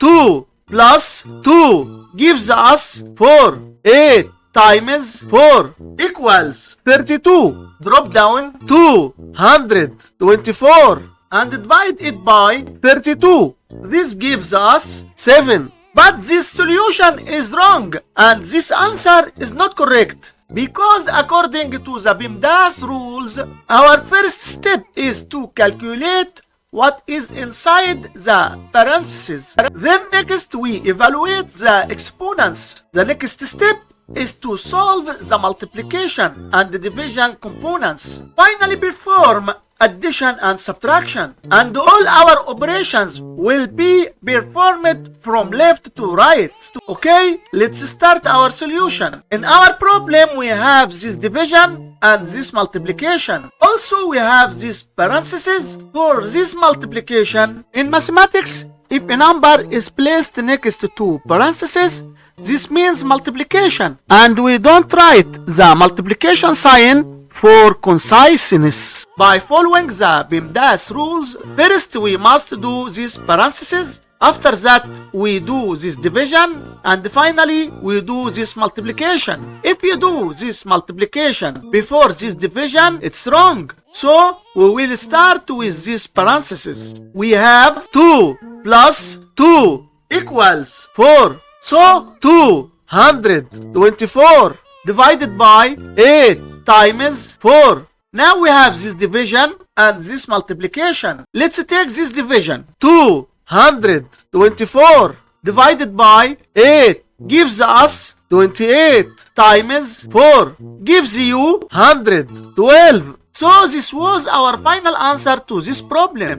2 plus 2 gives us 4. 8 times 4 equals 32. Drop down 224 and divide it by 32. This gives us 7. But this solution is wrong and this answer is not correct. Because according to the PEMDAS rules, our first step is to calculate what is inside the parentheses. Then next we evaluate the exponents. The next step is to solve the multiplication and the division components. Finally perform addition and subtraction. And all our operations will be performed from left to right. Okay, let's start our solution. In our problem we have this division and this multiplication. Also we have these parentheses for this multiplication. In mathematics, if a number is placed next to parentheses, this means multiplication, and we don't write the multiplication sign for conciseness. By following the PEMDAS rules, first we must do these parentheses, after that we do this division, and finally we do this multiplication. If you do this multiplication before this division, it's wrong. So we will start with these parentheses. We have 2 plus 2 equals 4. So 224 divided by 8 times 4. Now we have this division and this multiplication. Let's take this division. 224 divided by 8 gives us 28 times 4 gives you 112. So this was our final answer to this problem.